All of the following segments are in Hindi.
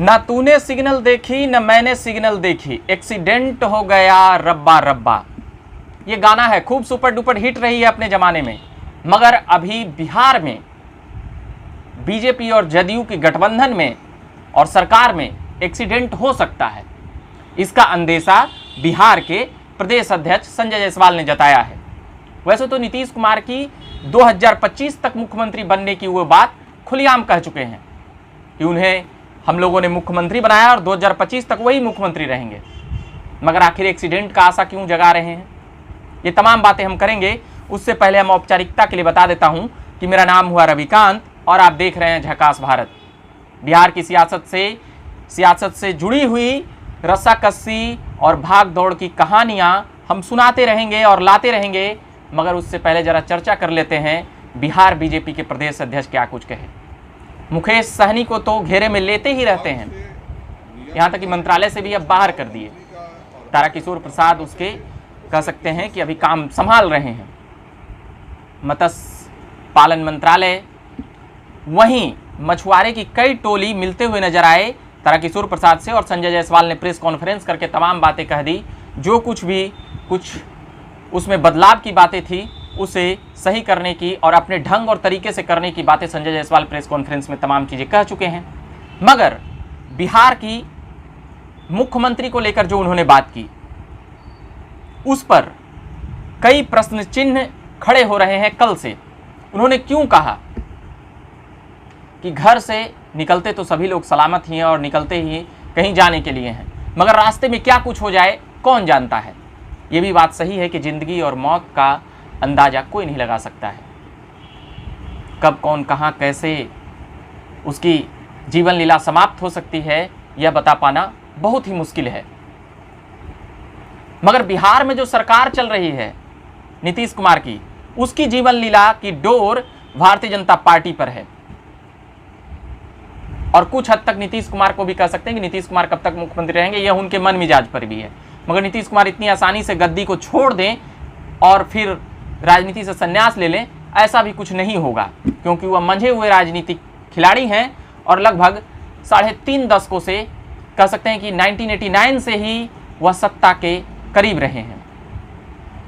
ना तूने सिग्नल देखी न मैंने सिग्नल देखी, एक्सीडेंट हो गया रब्बा रब्बा। ये गाना है, खूब सुपर डुपर हिट रही है अपने जमाने में। मगर अभी बिहार में बीजेपी और जदयू के गठबंधन में और सरकार में एक्सीडेंट हो सकता है, इसका अंदेशा बिहार के प्रदेश अध्यक्ष संजय जायसवाल ने जताया है। वैसे तो नीतीश कुमार की 2025 तक मुख्यमंत्री बनने की वो बात खुलेआम कह चुके हैं कि उन्हें हम लोगों ने मुख्यमंत्री बनाया और 2025 तक वही मुख्यमंत्री रहेंगे। मगर आखिर एक्सीडेंट का आशा क्यों जगा रहे हैं, ये तमाम बातें हम करेंगे। उससे पहले हम औपचारिकता के लिए बता देता हूं कि मेरा नाम हुआ रविकांत और आप देख रहे हैं झकास भारत। बिहार की सियासत से जुड़ी हुई रस्साकस्सी और भाग दौड़ की कहानियां हम सुनाते रहेंगे और लाते रहेंगे। मगर उससे पहले जरा चर्चा कर लेते हैं बिहार बीजेपी के प्रदेश अध्यक्ष क्या कुछ कहे। मुकेश सहनी को तो घेरे में लेते ही रहते हैं, यहाँ तक कि मंत्रालय से भी अब बाहर कर दिए। ताराकिशोर प्रसाद उसके कह सकते हैं कि अभी काम संभाल रहे हैं, मत्स्य पालन मंत्रालय। वहीं मछुआरे की कई टोली मिलते हुए नजर आए ताराकिशोर प्रसाद से, और संजय जायसवाल ने प्रेस कॉन्फ्रेंस करके तमाम बातें कह दी। जो कुछ उसमें बदलाव की बातें थी उसे सही करने की और अपने ढंग और तरीके से करने की बातें संजय जायसवाल प्रेस कॉन्फ्रेंस में तमाम चीज़ें कह चुके हैं। मगर बिहार की मुख्यमंत्री को लेकर जो उन्होंने बात की, उस पर कई प्रश्न चिन्ह खड़े हो रहे हैं। कल से उन्होंने क्यों कहा कि घर से निकलते तो सभी लोग सलामत ही हैं और निकलते ही कहीं जाने के लिए हैं, मगर रास्ते में क्या कुछ हो जाए कौन जानता है। ये भी बात सही है कि जिंदगी और मौत का अंदाजा कोई नहीं लगा सकता है। कब कौन कहां कैसे उसकी जीवन लीला समाप्त हो सकती है, यह बता पाना बहुत ही मुश्किल है। मगर बिहार में जो सरकार चल रही है नीतीश कुमार की, उसकी जीवन लीला की डोर भारतीय जनता पार्टी पर है। और कुछ हद तक नीतीश कुमार को भी कह सकते हैं कि नीतीश कुमार कब तक मुख्यमंत्री रहेंगे, यह उनके मन मिजाज पर भी है। मगर नीतीश कुमार इतनी आसानी से गद्दी को छोड़ दें और फिर राजनीति से संन्यास ले लें, ऐसा भी कुछ नहीं होगा, क्योंकि वह मंझे हुए राजनीतिक खिलाड़ी हैं और लगभग 3.5 दशकों से कह सकते हैं कि 1989 से ही वह सत्ता के करीब रहे हैं,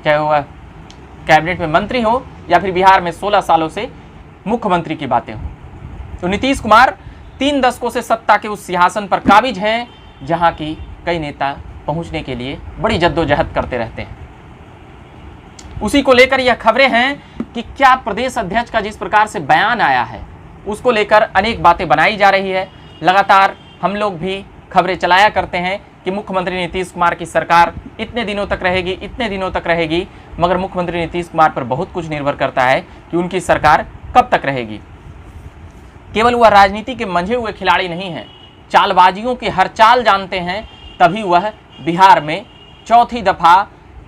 चाहे वह कैबिनेट में मंत्री हो या फिर बिहार में 16 सालों से मुख्यमंत्री की बातें हों। तो नीतीश कुमार 3 दशकों से सत्ता के उस सिंहासन पर काबिज हैं जहां की कई नेता पहुंचने के लिए बड़ी जद्दोजहद करते रहते हैं। उसी को लेकर यह खबरें हैं कि क्या प्रदेश अध्यक्ष का जिस प्रकार से बयान आया है उसको लेकर अनेक बातें बनाई जा रही है। लगातार हम लोग भी खबरें चलाया करते हैं कि मुख्यमंत्री नीतीश कुमार की सरकार इतने दिनों तक रहेगी, मगर मुख्यमंत्री नीतीश कुमार पर बहुत कुछ निर्भर करता है कि उनकी सरकार कब तक रहेगी। केवल वह राजनीति के मंझे हुए खिलाड़ी नहीं हैं, चालबाजियों की हर चाल जानते हैं, तभी वह बिहार में चौथी दफा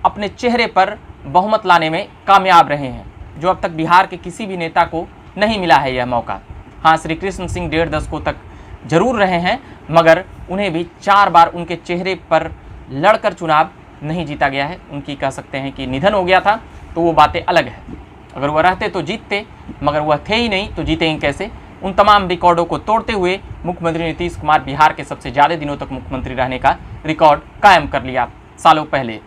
अपने चेहरे पर बहुमत लाने में कामयाब रहे हैं, जो अब तक बिहार के किसी भी नेता को नहीं मिला है यह मौका। हाँ, श्री कृष्ण सिंह 1.5 दशकों तक जरूर रहे हैं, मगर उन्हें भी 4 बार उनके चेहरे पर लड़कर चुनाव नहीं जीता गया है। उनकी कह सकते हैं कि निधन हो गया था, तो वो बातें अलग है। अगर वह रहते तो जीतते, मगर वह थे ही नहीं तो जीतेंगे कैसे। उन तमाम रिकॉर्डों को तोड़ते हुए मुख्यमंत्री नीतीश कुमार बिहार के सबसे ज़्यादा दिनों तक मुख्यमंत्री रहने का रिकॉर्ड कायम कर लिया सालों पहले।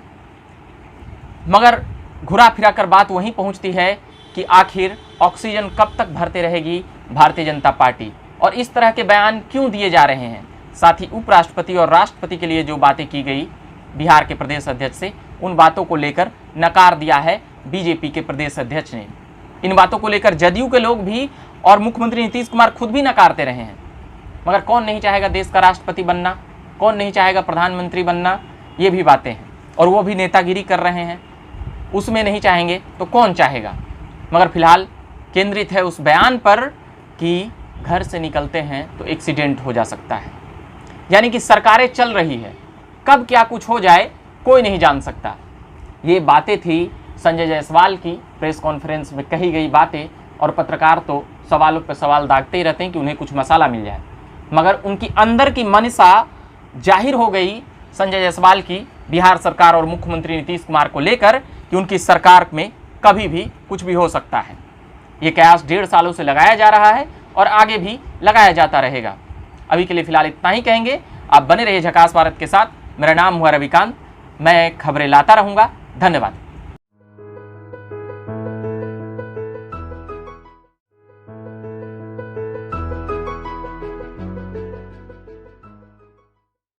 मगर घुरा फिरा कर बात वहीं पहुंचती है कि आखिर ऑक्सीजन कब तक भरते रहेगी भारतीय जनता पार्टी, और इस तरह के बयान क्यों दिए जा रहे हैं। साथ ही उपराष्ट्रपति और राष्ट्रपति के लिए जो बातें की गई बिहार के प्रदेश अध्यक्ष से, उन बातों को लेकर नकार दिया है बीजेपी के प्रदेश अध्यक्ष ने। इन बातों को लेकर जदयू के लोग भी और मुख्यमंत्री नीतीश कुमार खुद भी नकारते रहे हैं। मगर कौन नहीं चाहेगा देश का राष्ट्रपति बनना, कौन नहीं चाहेगा प्रधानमंत्री बनना, ये भी बातें हैं। और वो भी नेतागिरी कर रहे हैं, उसमें नहीं चाहेंगे तो कौन चाहेगा। मगर फिलहाल केंद्रित है उस बयान पर कि घर से निकलते हैं तो एक्सीडेंट हो जा सकता है। यानी कि सरकारें चल रही है, कब क्या कुछ हो जाए कोई नहीं जान सकता। ये बातें थी संजय जायसवाल की प्रेस कॉन्फ्रेंस में कही गई बातें, और पत्रकार तो सवालों पर सवाल दागते ही रहते हैं कि उन्हें कुछ मसाला मिल जाए। मगर उनकी अंदर की मनसा जाहिर हो गई संजय जायसवाल की बिहार सरकार और मुख्यमंत्री नीतीश कुमार को लेकर कि उनकी सरकार में कभी भी कुछ भी हो सकता है। ये कयास 1.5 सालों से लगाया जा रहा है और आगे भी लगाया जाता रहेगा। अभी के लिए फिलहाल इतना ही कहेंगे। आप बने रहिए झकास भारत के साथ। मेरा नाम हुआ रविकांत, मैं खबरें लाता रहूँगा। धन्यवाद।